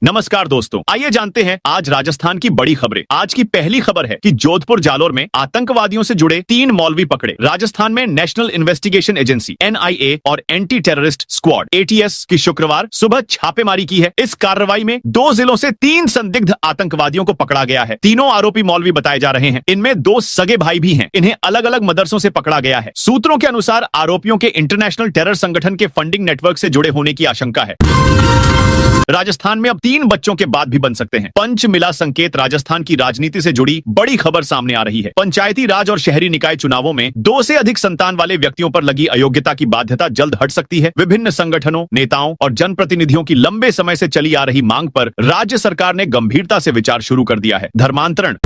नमस्कार दोस्तों, आइए जानते हैं आज राजस्थान की बड़ी खबरें। आज की पहली खबर है कि जोधपुर जालोर में आतंकवादियों से जुड़े 3 मौलवी पकड़े। राजस्थान में नेशनल इन्वेस्टिगेशन एजेंसी NIA और एंटी टेररिस्ट स्क्वाड ATS की शुक्रवार सुबह छापेमारी की है। इस कार्रवाई में 2 जिलों से 3 संदिग्ध आतंकवादियों को पकड़ा गया है। तीनों आरोपी मौलवी बताए जा रहे हैं। इनमें 2 सगे भाई भी हैं। इन्हें अलग अलग मदरसों से पकड़ा गया है। सूत्रों के अनुसार आरोपियों के इंटरनेशनल टेरर संगठन के फंडिंग नेटवर्क से जुड़े होने की आशंका है। राजस्थान में अब 3 बच्चों के बाद भी बन सकते हैं। पंच मिला संकेत। राजस्थान की राजनीति से जुड़ी बड़ी खबर सामने आ रही है। पंचायती राज और शहरी निकाय चुनावों में 2 से अधिक संतान वाले व्यक्तियों पर लगी अयोग्यता की बाध्यता जल्द हट सकती है। विभिन्न संगठनों, नेताओं और जनप्रतिनिधियों की लंबे समय से चली आ रही मांग पर राज्य सरकार ने गंभीरता से विचार शुरू कर दिया है। धर्मांतरण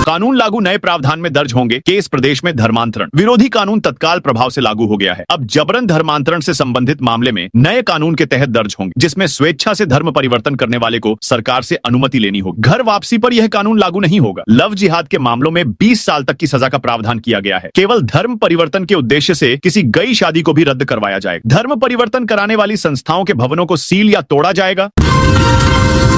कानून लागू, नए प्रावधान में दर्ज होंगे केस। प्रदेश में धर्मांतरण विरोधी कानून तत्काल प्रभाव से लागू हो गया है। अब जबरन धर्मांतरण से संबंधित मामले में नए कानून के तहत दर्ज होंगे, जिसमें स्वेच्छा से धर्म परिवर्तन करने वाले को सरकार से अनुमति लेनी होगी। घर वापसी पर यह कानून लागू नहीं होगा। लव जिहाद के मामलों में 20 साल तक की सजा का प्रावधान किया गया है। केवल धर्म परिवर्तन के उद्देश्य से किसी गई शादी को भी रद्द करवाया जाएगा। धर्म परिवर्तन कराने वाली संस्थाओं के भवनों को सील या तोड़ा जाएगा।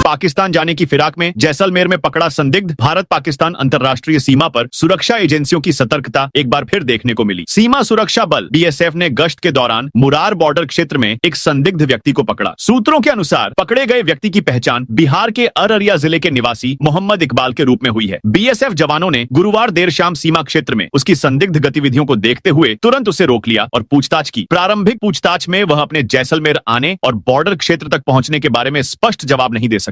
पाकिस्तान जाने की फिराक में जैसलमेर में पकड़ा संदिग्ध। भारत पाकिस्तान अंतर्राष्ट्रीय सीमा पर सुरक्षा एजेंसियों की सतर्कता एक बार फिर देखने को मिली। सीमा सुरक्षा बल BSF ने गश्त के दौरान मुरार बॉर्डर क्षेत्र में एक संदिग्ध व्यक्ति को पकड़ा। सूत्रों के अनुसार पकड़े गए व्यक्ति की पहचान बिहार के अररिया जिले के निवासी मोहम्मद इकबाल के रूप में हुई है। BSF जवानों ने गुरुवार देर शाम सीमा क्षेत्र में उसकी संदिग्ध गतिविधियों को देखते हुए तुरंत उसे रोक लिया और पूछताछ की। प्रारंभिक पूछताछ में वह अपने जैसलमेर आने और बॉर्डर क्षेत्र तक पहुंचने के बारे में स्पष्ट जवाब नहीं दे सका।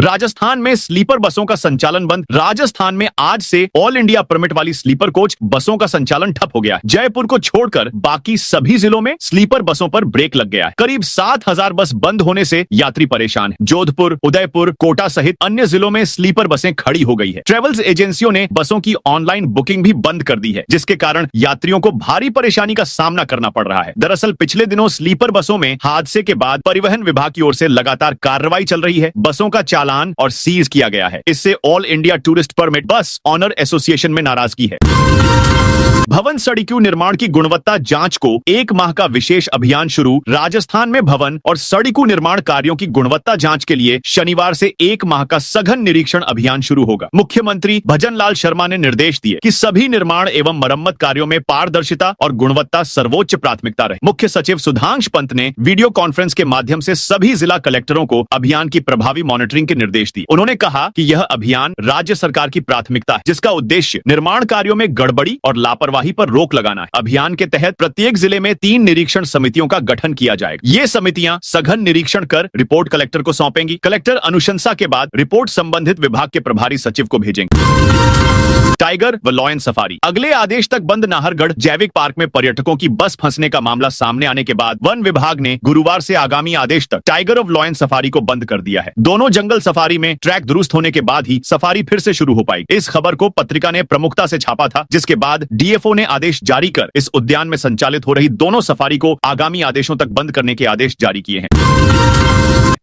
राजस्थान में स्लीपर बसों का संचालन बंद। राजस्थान में आज से ऑल इंडिया परमिट वाली स्लीपर कोच बसों का संचालन ठप हो गया है। जयपुर को छोड़कर बाकी सभी जिलों में स्लीपर बसों पर ब्रेक लग गया है। करीब 7000 बस बंद होने से यात्री परेशान हैं। जोधपुर, उदयपुर, कोटा सहित अन्य जिलों में स्लीपर बसें खड़ी हो गई है। ट्रेवल्स एजेंसियों ने बसों की ऑनलाइन बुकिंग भी बंद कर दी है, जिसके कारण यात्रियों को भारी परेशानी का सामना करना पड़ रहा है। दरअसल पिछले दिनों स्लीपर बसों में हादसे के बाद परिवहन विभाग की ओर से लगातार कार्रवाई चल रही है। बसों का चालान और सीज किया गया है। इससे ऑल इंडिया टूरिस्ट परमिट बस ऑनर एसोसिएशन में नाराजगी है। भवन सड़िक्यू निर्माण की गुणवत्ता जांच को 1 माह का विशेष अभियान शुरू। राजस्थान में भवन और सड़िक्यू निर्माण कार्यों की गुणवत्ता जांच के लिए शनिवार से 1 माह का सघन निरीक्षण अभियान शुरू होगा। मुख्यमंत्री भजनलाल शर्मा ने निर्देश दिए कि सभी निर्माण एवं मरम्मत कार्यों में पारदर्शिता और गुणवत्ता सर्वोच्च प्राथमिकता रहे। मुख्य सचिव सुधांश पंत ने वीडियो कॉन्फ्रेंस के माध्यम से सभी जिला कलेक्टरों को अभियान की प्रभावी मॉनिटरिंग के निर्देश दिए। उन्होंने कहा कि यह अभियान राज्य सरकार की प्राथमिकता है, जिसका उद्देश्य निर्माण कार्यों में गड़बड़ी और लापरवाही पर रोक लगाना है। अभियान के तहत प्रत्येक जिले में 3 निरीक्षण समितियों का गठन किया जाएगा। ये समितियां सघन निरीक्षण कर रिपोर्ट कलेक्टर को सौंपेंगी। कलेक्टर अनुशंसा के बाद रिपोर्ट संबंधित विभाग के प्रभारी सचिव को भेजेंगे। टाइगर व लॉयन सफारी। अगले आदेश तक बंद नाहरगढ़ जैविक पार्क में पर्यटकों की बस फंसने का मामला सामने आने के बाद वन विभाग ने गुरुवार से आगामी आदेश तक टाइगर ऑफ लॉयन सफारी को बंद कर दिया है। दोनों जंगल सफारी में ट्रैक दुरुस्त होने के बाद ही सफारी फिर से शुरू हो पाई। इस खबर को पत्रिका ने प्रमुखता से छापा था, जिसके बाद DFO ने आदेश जारी कर इस उद्यान में संचालित हो रही दोनों सफारी को आगामी आदेशों तक बंद करने के आदेश जारी किए हैं।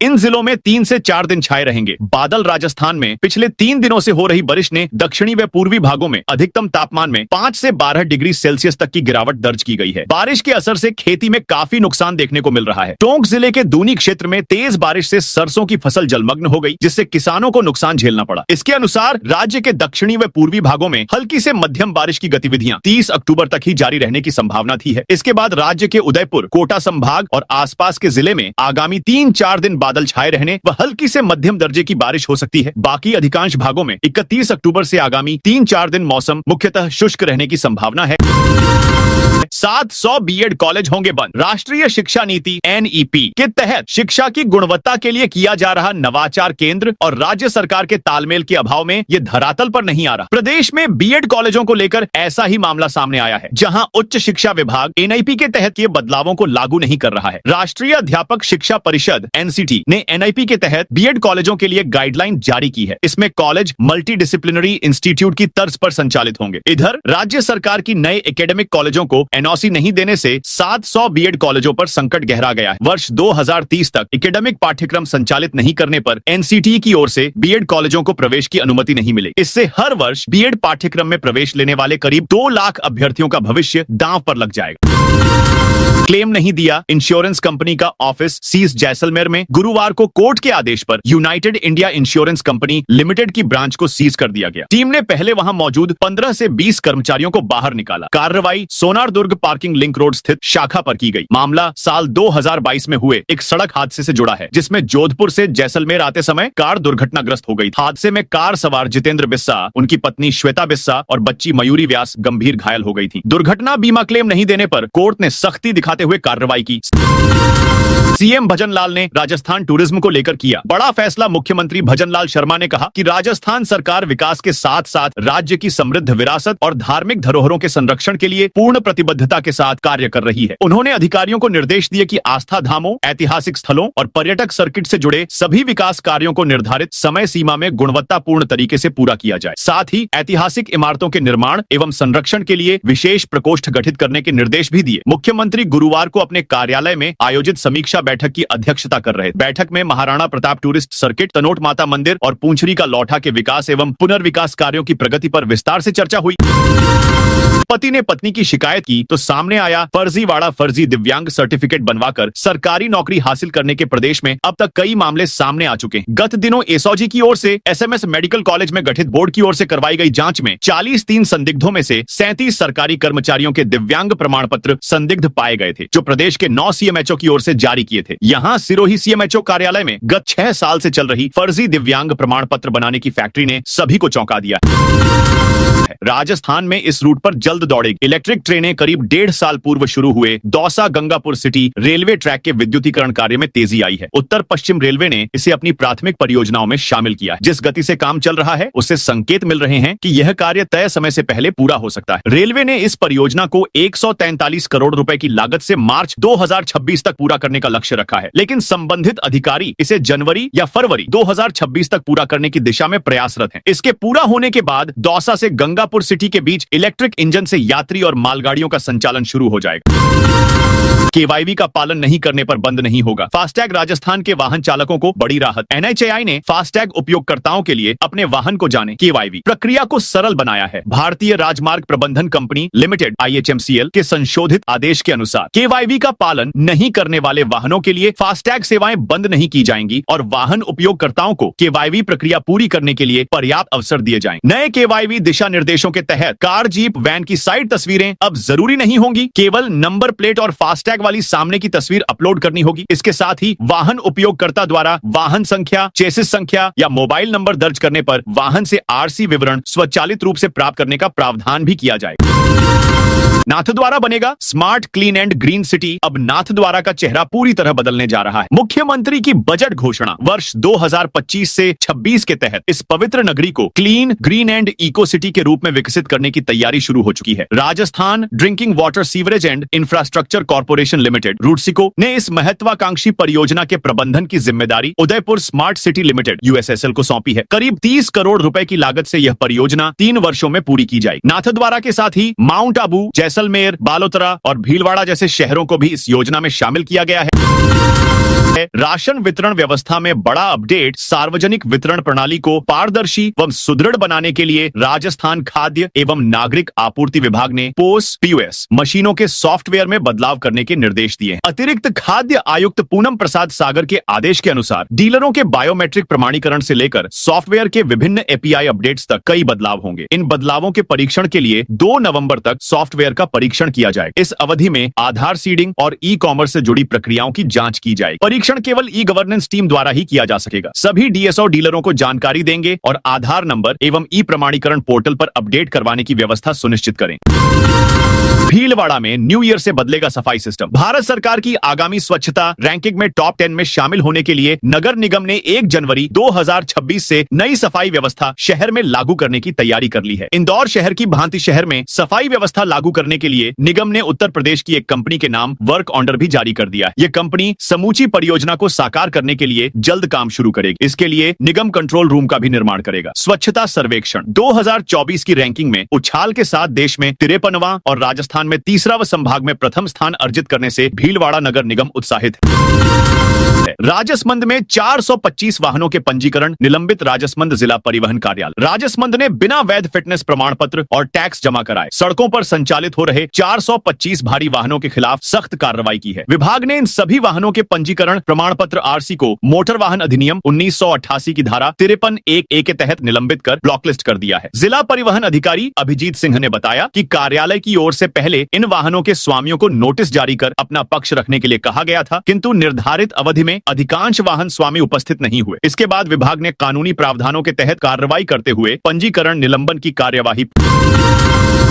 इन जिलों में 3 से 4 दिन छाए रहेंगे बादल। राजस्थान में पिछले 3 दिनों से हो रही बारिश ने दक्षिणी व पूर्वी भागों में अधिकतम तापमान में 5 से 12 डिग्री सेल्सियस तक की गिरावट दर्ज की गई है। बारिश के असर से खेती में काफी नुकसान देखने को मिल रहा है। टोंक जिले के दूनी क्षेत्र में तेज बारिश से सरसों की फसल जलमग्न हो गई, जिससे किसानों को नुकसान झेलना पड़ा। इसके अनुसार राज्य के दक्षिणी व पूर्वी भागों में हल्की से मध्यम बारिश की गतिविधियां 30 अक्टूबर तक ही जारी रहने की संभावना थी है। इसके बाद राज्य के उदयपुर, कोटा संभाग और आसपास के जिले में आगामी 3-4 दिन बादल छाए रहने व हल्की से मध्यम दर्जे की बारिश हो सकती है। बाकी अधिकांश भागों में 31 अक्टूबर से आगामी 3-4 दिन मौसम मुख्यतः शुष्क रहने की संभावना है। 700 BEd कॉलेज होंगे बंद। राष्ट्रीय शिक्षा नीति NEP के तहत शिक्षा की गुणवत्ता के लिए किया जा रहा नवाचार केंद्र और राज्य सरकार के तालमेल के अभाव में ये धरातल पर नहीं आ रहा। प्रदेश में BEd कॉलेजों को लेकर ऐसा ही मामला सामने आया है, जहां उच्च शिक्षा विभाग NIP के तहत ये बदलावों को लागू नहीं कर रहा है। राष्ट्रीय अध्यापक शिक्षा परिषद NCT ने NIP के तहत BEd कॉलेजों के लिए गाइडलाइन जारी की है। इसमें कॉलेज मल्टी डिसिप्लिनरी इंस्टीट्यूट की तर्ज पर संचालित होंगे। इधर राज्य सरकार की नए एकेडमिक कॉलेजों को NOC नहीं देने से 700 BEd कॉलेजों पर संकट गहरा गया है। वर्ष 2030 तक एकेडमिक पाठ्यक्रम संचालित नहीं करने पर NCT की ओर से BEd कॉलेजों को प्रवेश की अनुमति नहीं मिलेगी। इससे हर वर्ष BEd पाठ्यक्रम में प्रवेश लेने वाले करीब 2 लाख अभ्यर्थियों का भविष्य दांव पर लग जाएगा। क्लेम नहीं दिया, इंश्योरेंस कंपनी का ऑफिस सीज जैसलमेर में। गुरुवार को कोर्ट के आदेश पर United India insurance company limited की ब्रांच को सीज कर दिया गया। टीम ने पहले वहां मौजूद 15 से 20 कर्मचारियों को बाहर निकाला। कार्रवाई सोनार-दुर्ग पार्किंग लिंक रोड स्थित शाखा पर की गई। मामला साल 2022 में हुए एक सड़क हादसे से जुड़ा है, जिसमें जोधपुर से जैसलमेर आते समय कार दुर्घटनाग्रस्त हो गई। हादसे में कार सवार जितेंद्र बिस्सा, उनकी पत्नी श्वेता बिस्सा और बच्ची मयूरी व्यास गंभीर घायल हो गई थी। दुर्घटना बीमा क्लेम नहीं देने पर कोर्ट ने सख्ती दिखाते हुए कार्रवाई की। सीएम भजनलाल ने राजस्थान टूरिज्म को लेकर किया बड़ा फैसला। मुख्यमंत्री भजनलाल शर्मा ने कहा कि राजस्थान सरकार विकास के साथ साथ राज्य की समृद्ध विरासत और धार्मिक धरोहरों के संरक्षण के लिए पूर्ण प्रतिबद्धता के साथ कार्य कर रही है। उन्होंने अधिकारियों को निर्देश दिए कि आस्था धामों, ऐतिहासिक स्थलों और पर्यटक सर्किट से जुड़े सभी विकास कार्यों को निर्धारित समय सीमा में गुणवत्तापूर्ण तरीके से पूरा किया जाए। साथ ही ऐतिहासिक इमारतों के निर्माण एवं संरक्षण के लिए विशेष प्रकोष्ठ गठित करने के निर्देश भी दिए। मुख्यमंत्री गुरुवार को अपने कार्यालय में आयोजित समीक्षा बैठक की अध्यक्षता कर रहे। बैठक में महाराणा प्रताप टूरिस्ट सर्किट, तनोट माता मंदिर और पूंछरी का लौठा के विकास एवं पुनर्विकास कार्यों की प्रगति पर विस्तार से चर्चा हुई। पति ने पत्नी की शिकायत की तो सामने आया फर्जीवाड़ा। फर्जी दिव्यांग सर्टिफिकेट बनवाकर सरकारी नौकरी हासिल करने के प्रदेश में अब तक कई मामले सामने आ चुके हैं। गत दिनों एसओजी की ओर से एसएमएस मेडिकल कॉलेज में गठित बोर्ड की ओर से करवाई गई जांच में 43 संदिग्धों में से 37 सरकारी कर्मचारियों के दिव्यांग प्रमाण पत्र संदिग्ध पाए गए थे, जो प्रदेश के 9 सीएमएचओ की ओर से जारी किए थे। यहाँ सिरोही सीएमएचओ कार्यालय में गत 6 साल से चल रही फर्जी दिव्यांग प्रमाण पत्र बनाने की फैक्ट्री ने सभी को चौंका दिया। राजस्थान में इस रूट पर जल्द दौड़ेगी इलेक्ट्रिक ट्रेनें। करीब 1.5 साल पूर्व शुरू हुए Dausa Gangapur city railway track के विद्युतीकरण कार्य में तेजी आई है। उत्तर पश्चिम रेलवे ने इसे अपनी प्राथमिक परियोजनाओं में शामिल किया है। जिस गति से काम चल रहा है, उससे संकेत मिल रहे हैं कि यह कार्य तय समय से पहले पूरा हो सकता है। रेलवे ने इस परियोजना को 143 करोड़ रुपए की लागत से मार्च 2026 तक पूरा करने का लक्ष्य रखा है, लेकिन संबंधित अधिकारी इसे जनवरी या फरवरी 2026 तक पूरा करने की दिशा में प्रयासरत हैं। इसके पूरा होने के बाद दौसा से गंगापुर सिटी के बीच इलेक्ट्रिक इंजन से यात्री और मालगाड़ियों का संचालन शुरू हो जाएगा। केवाईबी का पालन नहीं करने पर बंद नहीं होगा। फास्टैग राजस्थान के वाहन चालकों को बड़ी राहत। एनएचएआई ने फास्टैग उपयोगकर्ताओं के लिए अपने वाहन को जाने केवाईबी प्रक्रिया को सरल बनाया है। भारतीय राजमार्ग प्रबंधन कंपनी लिमिटेड IHMCL के संशोधित आदेश के अनुसार केवाईबी का पालन नहीं करने वाले वाहनों के लिए फास्टैग सेवाएं बंद नहीं की जाएंगी और वाहन उपयोगकर्ताओं को केवाईबी प्रक्रिया पूरी करने के लिए पर्याप्त अवसर दिए जाएंगे। नए केवाईबी दिशा निर्देशों के तहत कार, जीप, वैन की साइड तस्वीरें अब जरूरी नहीं होंगी। केवल नंबर प्लेट और फास्टैग वाली सामने की तस्वीर अपलोड करनी होगी। इसके साथ ही वाहन उपयोगकर्ता द्वारा वाहन संख्या, चेसिस संख्या या मोबाइल नंबर दर्ज करने पर वाहन से आरसी विवरण स्वचालित रूप से प्राप्त करने का प्रावधान भी किया जाएगा। नाथद्वारा बनेगा smart, clean and green city. अब नाथद्वारा का चेहरा पूरी तरह बदलने जा रहा है। मुख्यमंत्री की बजट घोषणा वर्ष 2025 से 26 के तहत इस पवित्र नगरी को clean, green and eco city के रूप में विकसित करने की तैयारी शुरू हो चुकी है। Rajasthan Drinking Water Sewerage and Infrastructure Corporation Limited RUDSICO ने इस महत्वाकांक्षी परियोजना के प्रबंधन की जिम्मेदारी Udaipur Smart City Limited USSL को सौंपी है। करीब 30 करोड़ रुपए की लागत से यह परियोजना 3 वर्षों में पूरी की जाएगी। नाथद्वारा के साथ ही माउंट आबू, जैसलमेर, बालोतरा और भीलवाड़ा जैसे शहरों को भी इस योजना में शामिल किया गया है। राशन वितरण व्यवस्था में बड़ा अपडेट। सार्वजनिक वितरण प्रणाली को पारदर्शी व सुदृढ़ बनाने के लिए राजस्थान खाद्य एवं नागरिक आपूर्ति विभाग ने POS मशीनों के सॉफ्टवेयर में बदलाव करने के निर्देश दिए हैं। अतिरिक्त खाद्य आयुक्त पूनम प्रसाद सागर के आदेश के अनुसार डीलरों के बायोमेट्रिक प्रमाणीकरण से लेकर सॉफ्टवेयर के विभिन्न API अपडेट्स तक कई बदलाव होंगे। इन बदलावों के परीक्षण के लिए 2 नवंबर तक सॉफ्टवेयर का परीक्षण किया जाएगा। इस अवधि में आधार सीडिंग और ई-कॉमर्स से जुड़ी प्रक्रियाओं की जांच की जाएगी। परीक्षण केवल ई-गवर्नेंस टीम द्वारा ही किया जा सकेगा। सभी DSO डीलरों को जानकारी देंगे और आधार नंबर एवं ई प्रमाणीकरण पोर्टल पर अपडेट करवाने की व्यवस्था सुनिश्चित करें। भीलवाड़ा में न्यू ईयर से बदलेगा सफाई सिस्टम। भारत सरकार की आगामी स्वच्छता रैंकिंग में टॉप 10 में शामिल होने के लिए नगर निगम ने 1 जनवरी 2026 से नई सफाई व्यवस्था शहर में लागू करने की तैयारी कर ली है। इंदौर शहर की भांति शहर में सफाई व्यवस्था लागू करने के लिए निगम ने उत्तर प्रदेश की एक कंपनी के नाम वर्क ऑर्डर भी जारी कर दिया है। ये कंपनी समूची परियोजना को साकार करने के लिए जल्द काम शुरू करेगी। इसके लिए निगम कंट्रोल रूम का भी निर्माण करेगा। स्वच्छता सर्वेक्षण 2024 की रैंकिंग में उछाल के साथ देश में 53वां और राजस्थान राजस्थान में तीसरा व संभाग में प्रथम स्थान अर्जित करने से भीलवाड़ा नगर निगम उत्साहित है। राजसमंद में 425 वाहनों के पंजीकरण निलंबित। राजसमंद जिला परिवहन कार्यालय राजसमंद ने बिना वैध फिटनेस प्रमाण पत्र और टैक्स जमा कराए सड़कों पर संचालित हो रहे 425 भारी वाहनों के खिलाफ सख्त कार्रवाई की है। विभाग ने इन सभी वाहनों के पंजीकरण प्रमाण पत्र आरसी को मोटर वाहन अधिनियम 1988 की धारा 53(1)(a) के तहत निलंबित कर ब्लॉकलिस्ट कर दिया है। जिला परिवहन अधिकारी अभिजीत सिंह ने बताया कि कार्यालय की ओर से पहले इन वाहनों के स्वामियों को नोटिस जारी कर अपना पक्ष रखने के लिए कहा गया था, किंतु निर्धारित अवधि में अधिकांश वाहन स्वामी उपस्थित नहीं हुए। इसके बाद विभाग ने कानूनी प्रावधानों के तहत कार्रवाई करते हुए पंजीकरण निलंबन की कार्यवाही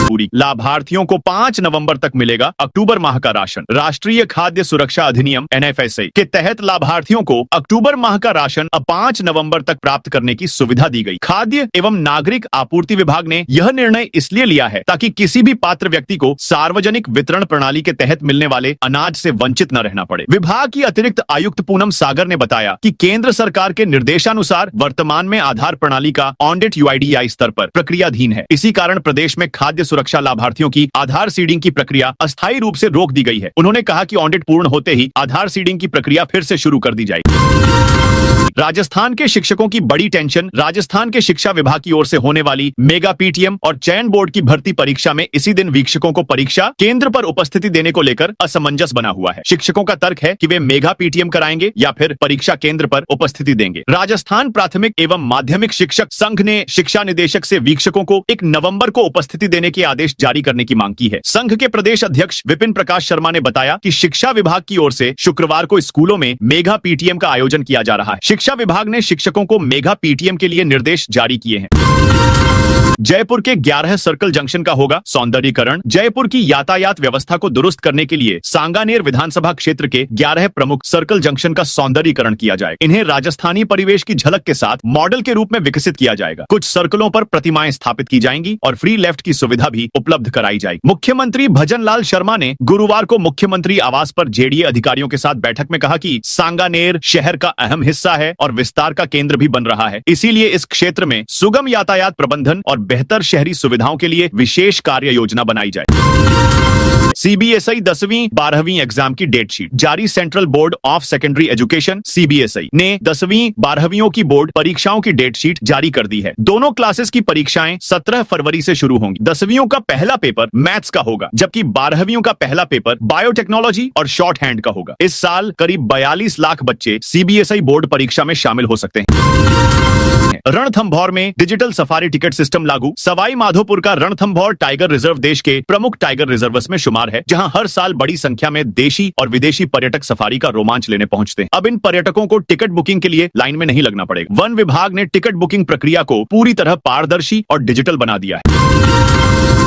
पूरी। लाभार्थियों को 5 नवंबर तक मिलेगा अक्टूबर माह का राशन। राष्ट्रीय खाद्य सुरक्षा अधिनियम NFSA के तहत लाभार्थियों को अक्टूबर माह का राशन अब 5 नवंबर तक प्राप्त करने की सुविधा दी गई। खाद्य एवं नागरिक आपूर्ति विभाग ने यह निर्णय इसलिए लिया है ताकि किसी भी पात्र व्यक्ति को सार्वजनिक वितरण प्रणाली के तहत मिलने वाले अनाज से वंचित न रहना पड़े। विभाग की अतिरिक्त आयुक्त पूनम सागर ने बताया कि केंद्र सरकार के निर्देशानुसार वर्तमान में आधार प्रणाली का ऑडिट UIDAI स्तर पर प्रक्रियाधीन है। इसी कारण प्रदेश में खाद्य सुरक्षा लाभार्थियों की आधार सीडिंग की प्रक्रिया अस्थायी रूप से रोक दी गई है। उन्होंने कहा कि ऑडिट पूर्ण होते ही आधार सीडिंग की प्रक्रिया फिर से शुरू कर दी जाएगी। राजस्थान के शिक्षकों की बड़ी टेंशन। राजस्थान के शिक्षा विभाग की ओर से होने वाली मेगा PTM और चयन बोर्ड की भर्ती परीक्षा में इसी दिन वीक्षकों को परीक्षा केंद्र पर उपस्थिति देने को लेकर असमंजस बना हुआ है। शिक्षकों का तर्क है कि वे मेगा PTM कराएंगे या फिर परीक्षा केंद्र पर उपस्थिति देंगे। राजस्थान प्राथमिक एवं माध्यमिक शिक्षक संघ ने शिक्षा निदेशक से वीक्षकों को 1 नवंबर को उपस्थिति देने के आदेश जारी करने की मांग की है। संघ के प्रदेश अध्यक्ष विपिन प्रकाश शर्मा ने बताया कि शिक्षा विभाग की ओर से शुक्रवार को स्कूलों में मेगा PTM का आयोजन किया जा रहा है। शिक्षा विभाग ने शिक्षकों को मेगा PTM के लिए निर्देश जारी किए हैं। जयपुर के 11 सर्कल जंक्शन का होगा सौंदर्यीकरण। जयपुर की यातायात व्यवस्था को दुरुस्त करने के लिए सांगानेर विधानसभा क्षेत्र के 11 प्रमुख सर्कल जंक्शन का सौंदर्यीकरण किया जाएगा। इन्हें राजस्थानी परिवेश की झलक के साथ मॉडल के रूप में विकसित किया जाएगा। कुछ सर्कलों पर प्रतिमाएं स्थापित की जाएंगी और फ्री लेफ्ट की सुविधा भी उपलब्ध कराई जाएगी। मुख्यमंत्री भजन लाल शर्मा ने गुरुवार को मुख्यमंत्री आवास पर JDA अधिकारियों के साथ बैठक में कहा कि सांगानेर शहर का अहम हिस्सा है और विस्तार का केंद्र भी बन रहा है। इसीलिए इस क्षेत्र में सुगम यातायात प्रबंधन और बेहतर शहरी सुविधाओं के लिए विशेष कार्य योजना बनाई जाए। CBSI 10वीं 12वीं एग्जाम की डेट शीट जारी। Central board of secondary education CBSI ने 10वीं 12वीं की बोर्ड परीक्षाओं की डेट शीट जारी कर दी है। दोनों क्लासेस की परीक्षाएं 17 फरवरी से शुरू होंगी। 10वीं का पहला पेपर मैथ्स का होगा, जबकि 12वीं का पहला पेपर बायोटेक्नोलॉजी और शॉर्ट हैंड का होगा। इस साल करीब 42 लाख बच्चे CBSI बोर्ड परीक्षा में शामिल हो सकते हैं। रणथंभौर में डिजिटल सफारी टिकट सिस्टम लागू। सवाई माधोपुर का रणथंभौर टाइगर रिजर्व देश के प्रमुख टाइगर रिजर्व्स में शुमार है, जहां हर साल बड़ी संख्या में देशी और विदेशी पर्यटक सफारी का रोमांच लेने पहुंचते हैं। अब इन पर्यटकों को टिकट बुकिंग के लिए लाइन में नहीं लगना पड़ेगा। वन विभाग ने टिकट बुकिंग प्रक्रिया को पूरी तरह पारदर्शी और डिजिटल बना दिया है।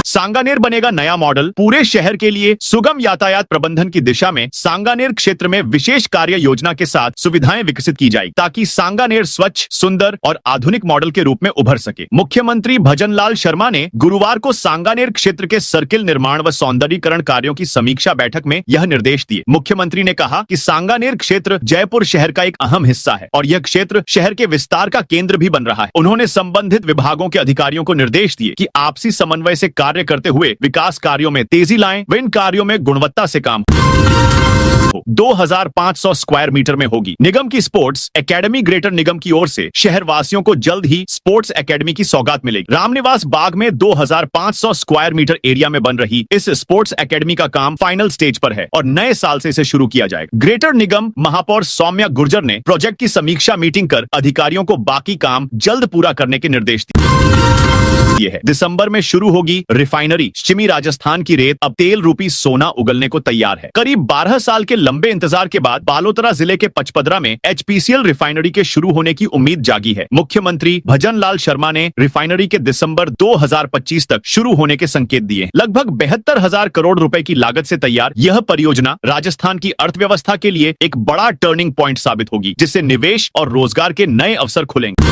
सांगानेर बनेगा नया मॉडल। पूरे शहर के लिए सुगम यातायात प्रबंधन की दिशा में सांगानेर क्षेत्र में विशेष कार्य योजना के साथ सुविधाएं विकसित की जाएगी, ताकि सांगानेर स्वच्छ, सुंदर और आधुनिक मॉडल के रूप में उभर सके। मुख्यमंत्री भजन लाल शर्मा ने गुरुवार को सांगानेर क्षेत्र के सर्किल निर्माण व सौंदर्यीकरण कार्यों की समीक्षा बैठक में यह निर्देश दिए। मुख्यमंत्री ने कहा कि सांगानेर क्षेत्र जयपुर शहर का एक अहम हिस्सा है और यह क्षेत्र शहर के विस्तार का केंद्र भी बन रहा है। उन्होंने संबंधित विभागों के अधिकारियों को निर्देश दिए कि आपसी समन्वय से कार्य करते हुए विकास कार्यों में तेजी लाएं व इन कार्यों में गुणवत्ता से काम 2500 स्क्वायर मीटर में होगी। निगम की स्पोर्ट्स एकेडमी ग्रेटर निगम की ओर से शहर वासियों को जल्द ही स्पोर्ट्स एकेडमी की सौगात मिलेगी। रामनिवास बाग में 2500 स्क्वायर मीटर एरिया में बन रही इस स्पोर्ट्स एकेडमी का काम फाइनल स्टेज पर है और नए साल से इसे शुरू किया जाएगा। ग्रेटर निगम महापौर सौम्या गुर्जर ने प्रोजेक्ट की समीक्षा मीटिंग कर अधिकारियों को बाकी काम जल्द पूरा करने के निर्देश दिए है। दिसंबर में शुरू होगी रिफाइनरी। पश्चिमी राजस्थान की रेत अब तेल रूपी सोना उगलने को तैयार है। करीब 12 साल के लंबे इंतजार के बाद बालोतरा जिले के पचपदरा में HPCL रिफाइनरी के शुरू होने की उम्मीद जागी है। मुख्यमंत्री भजन लाल शर्मा ने रिफाइनरी के दिसंबर 2025 तक शुरू होने के संकेत दिए। लगभग 72,000 करोड़ रुपए की लागत से तैयार यह परियोजना राजस्थान की अर्थव्यवस्था के लिए एक बड़ा टर्निंग पॉइंट साबित होगी, जिससे निवेश और रोजगार के नए अवसर खुलेंगे।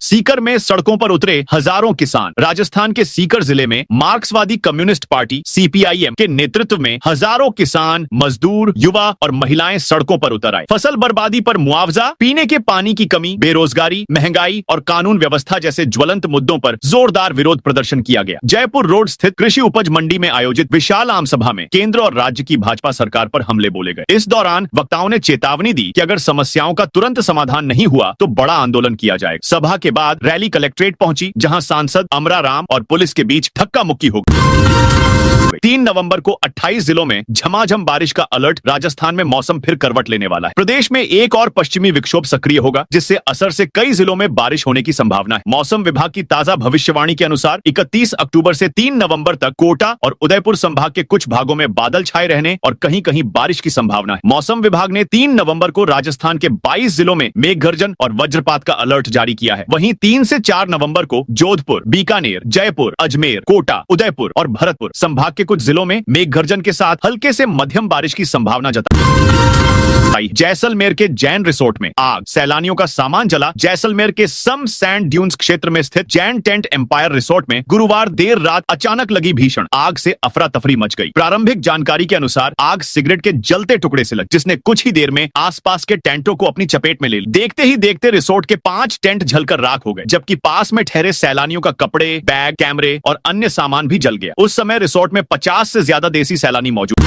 सीकर में सड़कों पर उतरे हजारों किसान। राजस्थान के सीकर जिले में मार्क्सवादी कम्युनिस्ट पार्टी CPIM के नेतृत्व में हजारों किसान, मजदूर, युवा और महिलाएं सड़कों पर उतर आए। फसल बर्बादी पर मुआवजा, पीने के पानी की कमी, बेरोजगारी, महंगाई और कानून व्यवस्था जैसे ज्वलंत मुद्दों पर जोरदार विरोध प्रदर्शन किया गया। जयपुर रोड स्थित कृषि उपज मंडी में आयोजित विशाल आम सभा में केंद्र और राज्य की भाजपा सरकार पर हमले बोले गए। इस दौरान वक्ताओं ने चेतावनी दी कि अगर समस्याओं का तुरंत समाधान नहीं हुआ तो बड़ा आंदोलन किया जाएगा। सभा के बाद रैली कलेक्ट्रेट पहुंची, जहां सांसद अमरा राम और पुलिस के बीच धक्का मुक्की हो गई। 3 नवंबर को 28 जिलों में झमाझम बारिश का अलर्ट। राजस्थान में मौसम फिर करवट लेने वाला है। प्रदेश में एक और पश्चिमी विक्षोभ सक्रिय होगा, जिससे असर से कई जिलों में बारिश होने की संभावना है। मौसम विभाग की ताजा भविष्यवाणी के अनुसार 31 अक्टूबर से 3 नवंबर तक कोटा और उदयपुर संभाग के कुछ भागों में बादल छाए रहने और कहीं कहीं बारिश की संभावना है। मौसम विभाग ने 3 नवंबर को राजस्थान के 22 जिलों में मेघ गर्जन और वज्रपात का अलर्ट जारी किया है। वहीं 3 से 4 नवंबर को जोधपुर, बीकानेर, जयपुर, अजमेर, कोटा, उदयपुर और भरतपुर संभाग के कुछ जिलों में मेघ गर्जन के साथ हल्के से मध्यम बारिश की संभावना जताई। जैसलमेर के जैन रिसोर्ट में आग, सैलानियों का सामान जला। जैसलमेर के सम सैंड ड्यून्स क्षेत्र में स्थित जैन टेंट एम्पायर रिसोर्ट में गुरुवार देर रात अचानक लगी भीषण आग से अफरा तफरी मच गई। प्रारंभिक जानकारी के अनुसार आग सिगरेट के जलते टुकड़े से लगी, जिसने कुछ ही देर में आसपास के टेंटों को अपनी चपेट में ले लिया। देखते ही देखते रिसोर्ट के 5 टेंट जलकर राख हो गए, जबकि पास में ठहरे सैलानियों का कपड़े, बैग, कैमरे और अन्य सामान भी जल गया। उस समय रिसोर्ट में 50 से ज्यादा देसी सैलानी मौजूद।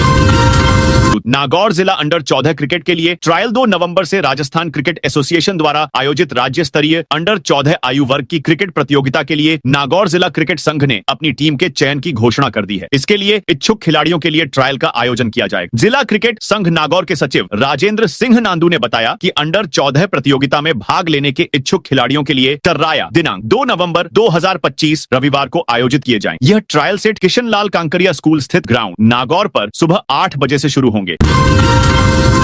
नागौर जिला अंडर 14 क्रिकेट के लिए ट्रायल 2 नवंबर से राजस्थान क्रिकेट एसोसिएशन द्वारा आयोजित राज्य स्तरीय अंडर 14 आयु वर्ग की क्रिकेट प्रतियोगिता के लिए नागौर जिला क्रिकेट संघ ने अपनी टीम के चयन की घोषणा कर दी है। इसके लिए इच्छुक खिलाड़ियों के लिए ट्रायल का आयोजन किया जाएगा। जिला क्रिकेट संघ नागौर के सचिव राजेंद्र सिंह नांदू ने बताया कि अंडर 14 प्रतियोगिता में भाग लेने के इच्छुक खिलाड़ियों के लिए टर्राया दिनांक 2 नवंबर 2025 रविवार को आयोजित किए जाएंगे। यह trial set Kishan Lal Kankariya school स्थित ग्राउंड नागौर पर सुबह 8 बजे से शुरू होंगे।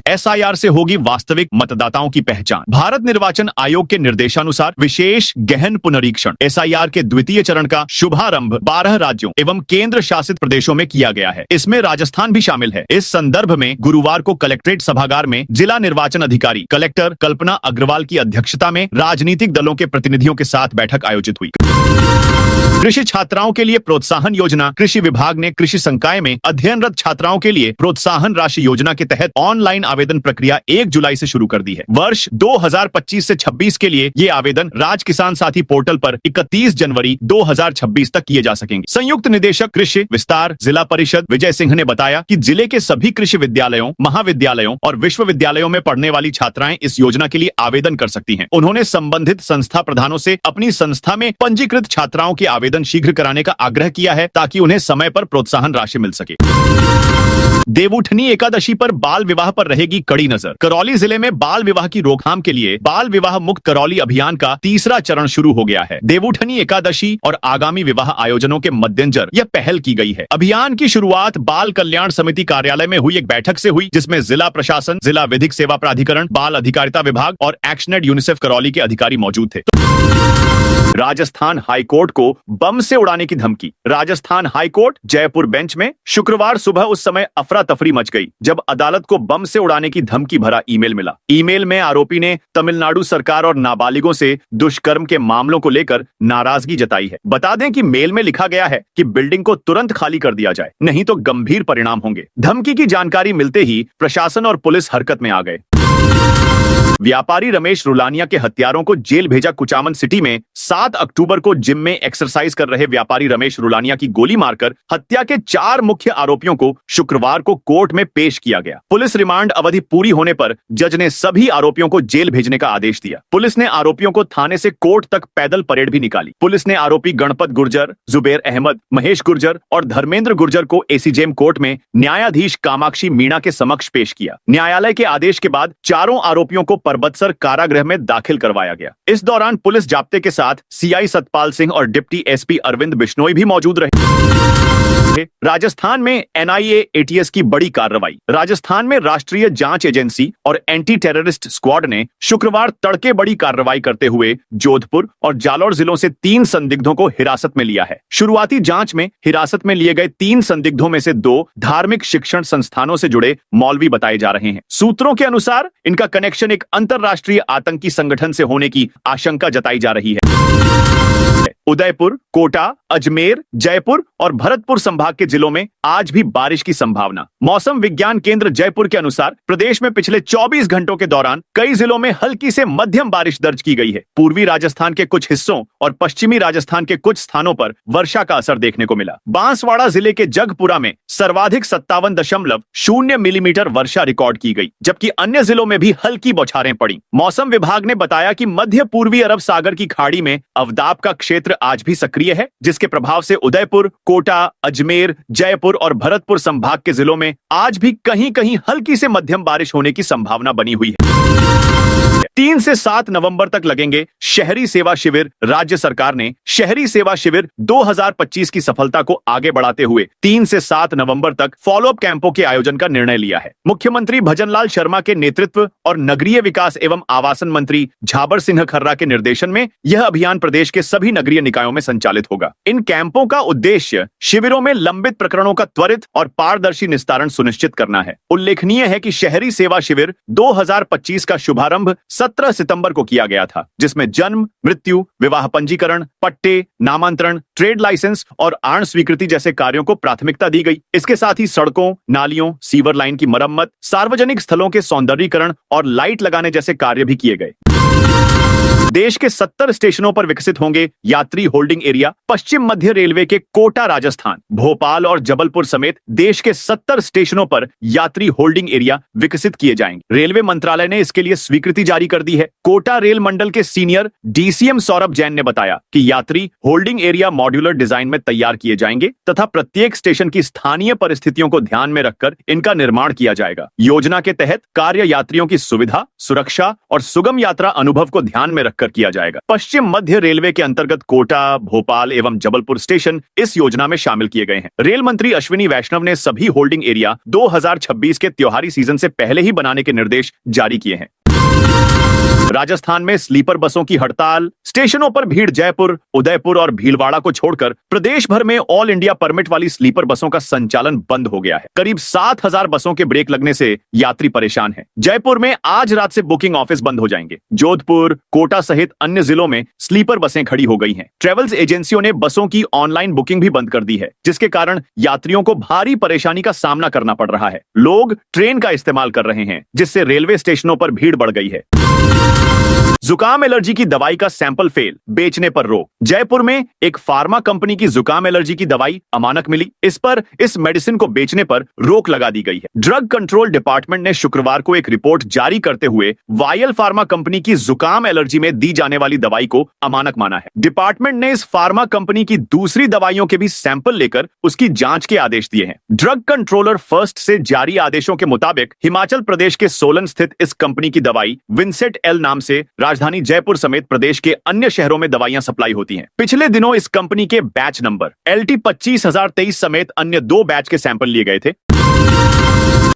SIR से होगी वास्तविक मतदाताओं की पहचान। भारत निर्वाचन आयोग के निर्देशानुसार विशेष गहन पुनरीक्षण SIR के द्वितीय चरण का शुभारंभ 12 राज्यों एवं केंद्र शासित प्रदेशों में किया गया है। इसमें राजस्थान भी शामिल है। इस संदर्भ में गुरुवार को कलेक्ट्रेट सभागार में जिला निर्वाचन अधिकारी कलेक्टर कल्पना अग्रवाल की अध्यक्षता में राजनीतिक दलों के प्रतिनिधियों के साथ बैठक आयोजित हुई। कृषि छात्राओं के लिए प्रोत्साहन योजना। कृषि विभाग ने कृषि संकाय में अध्ययनरत छात्राओं के लिए प्रोत्साहन राशि योजना के तहत ऑनलाइन आवेदन प्रक्रिया 1 जुलाई से शुरू कर दी है। वर्ष 2025 से 26 के लिए ये आवेदन राज किसान साथी पोर्टल पर 31 जनवरी 2026 तक किए जा सकेंगे। संयुक्त निदेशक कृषि विस्तार जिला परिषद विजय सिंह ने बताया कि जिले के सभी कृषि विद्यालयों, महाविद्यालयों और विश्वविद्यालयों में पढ़ने वाली छात्राएं इस योजना के लिए आवेदन कर सकती हैं। उन्होंने संबंधित संस्था प्रधानों से अपनी संस्था में पंजीकृत छात्राओं के आवेदन शीघ्र कराने का आग्रह किया है, ताकि उन्हें समय पर प्रोत्साहन राशि मिल सके। देवउठनी एकादशी पर बाल विवाह पर रहेगी कड़ी नजर। करौली जिले में बाल विवाह की रोकथाम के लिए बाल विवाह मुक्त करौली अभियान का तीसरा चरण शुरू हो गया है। देवउठनी एकादशी और आगामी विवाह आयोजनों के मद्देनजर यह पहल की गई है। अभियान की शुरुआत बाल कल्याण समिति कार्यालय में हुई एक बैठक से हुई, जिसमें जिला प्रशासन, जिला विधिक सेवा प्राधिकरण, बाल अधिकारिता विभाग और एक्शनेड यूनिसेफ करौली के अधिकारी मौजूद थे। राजस्थान हाईकोर्ट को बम से उड़ाने की धमकी। राजस्थान हाईकोर्ट जयपुर बेंच में शुक्रवार सुबह उस समय अफरा तफरी मच गई जब अदालत को बम से उड़ाने की धमकी भरा ईमेल मिला। ईमेल में आरोपी ने तमिलनाडु सरकार और नाबालिगों से दुष्कर्म के मामलों को लेकर नाराजगी जताई है। बता दें कि मेल में लिखा गया है कि बिल्डिंग को तुरंत खाली कर दिया जाए, नहीं तो गंभीर परिणाम होंगे। धमकी की जानकारी मिलते ही प्रशासन और पुलिस हरकत में आ गए। व्यापारी रमेश रुलानिया के हत्यारों को जेल भेजा। कुचामन सिटी में 7 अक्टूबर को जिम में एक्सरसाइज कर रहे व्यापारी रमेश रुलानिया की गोली मारकर हत्या के 4 मुख्य आरोपियों को शुक्रवार को कोर्ट में पेश किया गया। पुलिस रिमांड अवधि पूरी होने पर जज ने सभी आरोपियों को जेल भेजने का आदेश दिया। पुलिस ने आरोपियों को थाने से कोर्ट तक पैदल परेड भी निकाली। पुलिस ने आरोपी गणपत गुर्जर, जुबेर अहमद, महेश गुर्जर और धर्मेंद्र गुर्जर को एसीजेएम कोर्ट में न्यायाधीश कामाक्षी मीणा के समक्ष पेश किया। न्यायालय के आदेश के बाद चारों आरोपियों को परबतसर कारागृह में दाखिल करवाया गया। इस दौरान पुलिस जाब्ते के साथ सीआई सतपाल सिंह और डिप्टी एसपी अरविंद बिश्नोई भी मौजूद रहे। राजस्थान में एनआईए एटीएस की बड़ी कार्रवाई। राजस्थान में राष्ट्रीय जांच एजेंसी और एंटी टेररिस्ट स्क्वाड ने शुक्रवार तड़के बड़ी कार्रवाई करते हुए जोधपुर और जालौर जिलों से 3 संदिग्धों को हिरासत में लिया है। शुरुआती जांच में हिरासत में लिए गए 3 संदिग्धों में से 2 धार्मिक शिक्षण संस्थानों से जुड़े मौलवी बताए जा रहे हैं। सूत्रों के अनुसार इनका कनेक्शन एक अंतरराष्ट्रीय आतंकी संगठन से होने की आशंका जताई जा रही है। उदयपुर, कोटा, अजमेर, जयपुर और भरतपुर संभाग के जिलों में आज भी बारिश की संभावना। मौसम विज्ञान केंद्र जयपुर के अनुसार प्रदेश में पिछले 24 घंटों के दौरान कई जिलों में हल्की से मध्यम बारिश दर्ज की गई है। पूर्वी राजस्थान के कुछ हिस्सों और पश्चिमी राजस्थान के कुछ स्थानों पर वर्षा का असर देखने को मिला। बांसवाड़ा जिले के जगपुरा में सर्वाधिक 57.0 मिलीमीटर वर्षा रिकॉर्ड की गई, जबकि अन्य जिलों में भी हल्की बौछारें पड़ी। मौसम विभाग ने बताया कि मध्य पूर्वी अरब सागर की खाड़ी में अवदाब का क्षेत्र आज भी सक्रिय है, जिसके प्रभाव से उदयपुर, कोटा, अजमेर, जयपुर और भरतपुर संभाग के जिलों में आज भी कहीं कहीं हल्की से मध्यम बारिश होने की संभावना बनी हुई है। 3 से 7 नवंबर तक लगेंगे शहरी सेवा शिविर। राज्य सरकार ने शहरी सेवा शिविर 2025 की सफलता को आगे बढ़ाते हुए 3 से 7 नवंबर तक फॉलोअप कैंपों के आयोजन का निर्णय लिया है। मुख्यमंत्री भजनलाल शर्मा के नेतृत्व और नगरीय विकास एवं आवासन मंत्री झाबर सिंह खर्रा के निर्देशन में यह अभियान प्रदेश के सभी नगरीय निकायों में संचालित होगा। इन कैंपों का उद्देश्य शिविरों में लंबित प्रकरणों का त्वरित और पारदर्शी निस्तारण सुनिश्चित करना है। उल्लेखनीय है कि शहरी सेवा शिविर 2025 का शुभारंभ 17 सितंबर को किया गया था, जिसमें जन्म, मृत्यु, विवाह पंजीकरण, पट्टे, नामांतरण, ट्रेड लाइसेंस और आण स्वीकृति जैसे कार्यों को प्राथमिकता दी गई। इसके साथ ही सड़कों, नालियों, सीवर लाइन की मरम्मत, सार्वजनिक स्थलों के सौंदर्यीकरण और लाइट लगाने जैसे कार्य भी किए गए। देश के 70 स्टेशनों पर विकसित होंगे यात्री होल्डिंग एरिया। पश्चिम मध्य रेलवे के कोटा, राजस्थान, भोपाल और जबलपुर समेत देश के 70 स्टेशनों पर यात्री होल्डिंग एरिया विकसित किए जाएंगे। रेलवे मंत्रालय ने इसके लिए स्वीकृति जारी कर दी है। कोटा रेल मंडल के सीनियर डीसीएम सौरभ जैन ने बताया कि यात्री होल्डिंग एरिया मॉड्यूलर डिजाइन में तैयार किए जाएंगे तथा प्रत्येक स्टेशन की स्थानीय परिस्थितियों को ध्यान में रखकर इनका निर्माण किया जाएगा। योजना के तहत कार्य यात्रियों की सुविधा, सुरक्षा और सुगम यात्रा अनुभव को ध्यान में रखकर किया जाएगा। पश्चिम मध्य रेलवे के अंतर्गत कोटा, भोपाल एवं जबलपुर स्टेशन इस योजना में शामिल किए गए हैं। रेल मंत्री अश्विनी वैष्णव ने सभी होल्डिंग एरिया 2026 के त्योहारी सीजन से पहले ही बनाने के निर्देश जारी किए हैं। राजस्थान में स्लीपर बसों की हड़ताल, स्टेशनों पर भीड़। जयपुर, उदयपुर और भीलवाड़ा को छोड़कर प्रदेश भर में ऑल इंडिया परमिट वाली स्लीपर बसों का संचालन बंद हो गया है। करीब 7,000 बसों के ब्रेक लगने से यात्री परेशान हैं। जयपुर में आज रात से बुकिंग ऑफिस बंद हो जाएंगे। जोधपुर, कोटा सहित अन्य जिलों में स्लीपर बसें खड़ी हो गई हैं। ट्रेवल्स एजेंसियों ने बसों की ऑनलाइन बुकिंग भी बंद कर दी है, जिसके कारण यात्रियों को भारी परेशानी का सामना करना पड़ रहा है। लोग ट्रेन का इस्तेमाल कर रहे हैं, जिससे रेलवे स्टेशनों पर भीड़ बढ़ गई है। जुकाम एलर्जी की दवाई का सैंपल फेल, बेचने पर रोक। जयपुर में एक फार्मा कंपनी की जुकाम एलर्जी की दवाई अमानक मिली। इस पर इस मेडिसिन को बेचने पर रोक लगा दी गई है। ड्रग कंट्रोल डिपार्टमेंट ने शुक्रवार को एक रिपोर्ट जारी करते हुए वायल फार्मा कंपनी की जुकाम एलर्जी में दी जाने वाली दवाई को अमानक माना है। डिपार्टमेंट ने इस फार्मा कंपनी की दूसरी दवाइयों के भी सैंपल लेकर उसकी जांच के आदेश दिए हैं। ड्रग कंट्रोलर फर्स्ट से जारी आदेशों के मुताबिक हिमाचल प्रदेश के सोलन स्थित इस कंपनी की दवाई विंसेट एल नाम से राजधानी जयपुर समेत प्रदेश के अन्य शहरों में दवाइयां सप्लाई होती हैं। पिछले दिनों इस कंपनी के बैच नंबर LT 25,023 समेत अन्य 2 बैच के सैंपल लिए गए थे।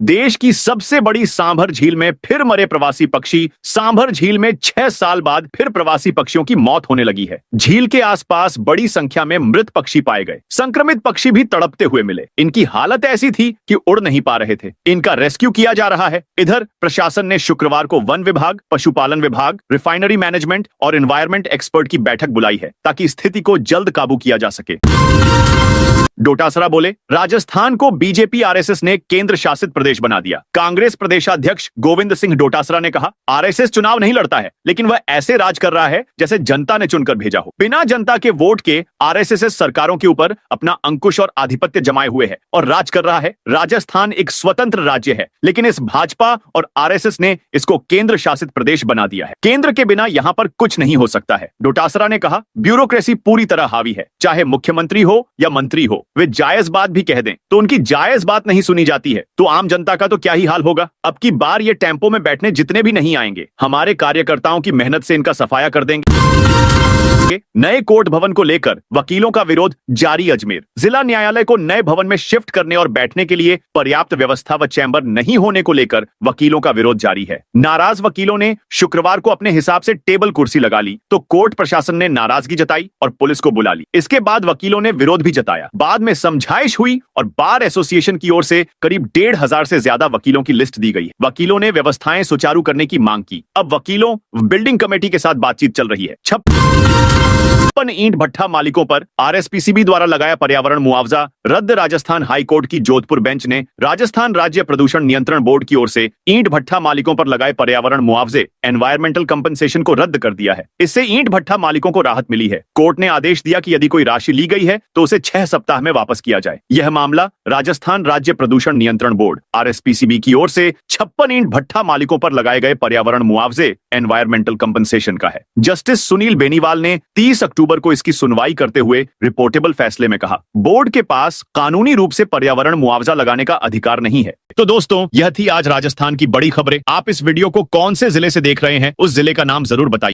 देश की सबसे बड़ी सांभर झील में फिर मरे प्रवासी पक्षी। सांभर झील में 6 साल बाद फिर प्रवासी पक्षियों की मौत होने लगी है। झील के आसपास बड़ी संख्या में मृत पक्षी पाए गए। संक्रमित पक्षी भी तड़पते हुए मिले। इनकी हालत ऐसी थी कि उड़ नहीं पा रहे थे। इनका रेस्क्यू किया जा रहा है। इधर प्रशासन ने शुक्रवार को वन विभाग, पशुपालन विभाग, रिफाइनरी मैनेजमेंट और एनवायरमेंट एक्सपर्ट की बैठक बुलाई है, ताकि स्थिति को जल्द काबू किया जा सके। डोटासरा बोले, राजस्थान को बीजेपी आरएसएस ने केंद्र शासित प्रदेश बना दिया। कांग्रेस प्रदेशाध्यक्ष गोविंद सिंह डोटासरा ने कहा, आरएसएस चुनाव नहीं लड़ता है, लेकिन वह ऐसे राज कर रहा है जैसे जनता ने चुनकर भेजा हो। बिना जनता के वोट के आरएसएस सरकारों के ऊपर अपना अंकुश और आधिपत्य जमाए हुए है और राज कर रहा है। राजस्थान एक स्वतंत्र राज्य है, लेकिन इस भाजपा और आरएसएस ने इसको केंद्र शासित प्रदेश बना दिया है। केंद्र के बिना यहाँ पर कुछ नहीं हो सकता है। डोटासरा ने कहा, ब्यूरोक्रेसी पूरी तरह हावी है, चाहे मुख्यमंत्री हो या मंत्री हो। वे जायज बात भी कह दें तो उनकी जायज बात नहीं सुनी जाती है, तो आम जनता का तो क्या ही हाल होगा। अब की बार ये टेम्पो में बैठने जितने भी नहीं आएंगे, हमारे कार्यकर्ताओं की मेहनत से इनका सफाया कर देंगे। नए कोर्ट भवन को लेकर वकीलों का विरोध जारी। अजमेर जिला न्यायालय को नए भवन में शिफ्ट करने और बैठने के लिए पर्याप्त व्यवस्था व चैम्बर नहीं होने को लेकर वकीलों का विरोध जारी है। नाराज वकीलों ने शुक्रवार को अपने हिसाब से टेबल कुर्सी लगा ली, तो कोर्ट प्रशासन ने नाराजगी जताई और पुलिस को बुला ली। इसके बाद वकीलों ने विरोध भी जताया। बाद में समझाइश हुई और बार एसोसिएशन की ओर से करीब 1,500 से ज्यादा वकीलों की लिस्ट दी गई। वकीलों ने व्यवस्थाएं सुचारू करने की मांग की। अब वकीलों बिल्डिंग कमेटी के साथ बातचीत चल रही है। 56 ईंट भट्ठा मालिकों पर आरएसपीसीबी द्वारा लगाया पर्यावरण मुआवजा रद्द। राजस्थान हाई कोर्ट की जोधपुर बेंच ने राजस्थान राज्य प्रदूषण नियंत्रण बोर्ड की ओर से ईंट भट्ठा मालिकों पर लगाए पर्यावरण मुआवजे एनवायरमेंटल कंपनसेशन को रद्द कर दिया है। इससे ईंट भट्ठा मालिकों को राहत मिली है। कोर्ट ने आदेश दिया कि यदि कोई राशि ली गई है तो उसे 6 सप्ताह में वापस किया जाए। यह मामला राजस्थान राज्य प्रदूषण नियंत्रण बोर्ड आरएसपीसीबी की ओर से 56 ईंट भट्ठा मालिकों पर लगाए गए पर्यावरण मुआवजे एनवायरमेंटल कंपनसेशन का है। जस्टिस सुनील बेनीवाल ने 30 अक्टूबर को इसकी सुनवाई करते हुए रिपोर्टेबल फैसले में कहा, बोर्ड के पास कानूनी रूप से पर्यावरण मुआवजा लगाने का अधिकार नहीं है। तो दोस्तों, यह थी आज राजस्थान की बड़ी खबरें। आप इस वीडियो को कौन से जिले से देख रहे हैं, उस जिले का नाम जरूर बताइए।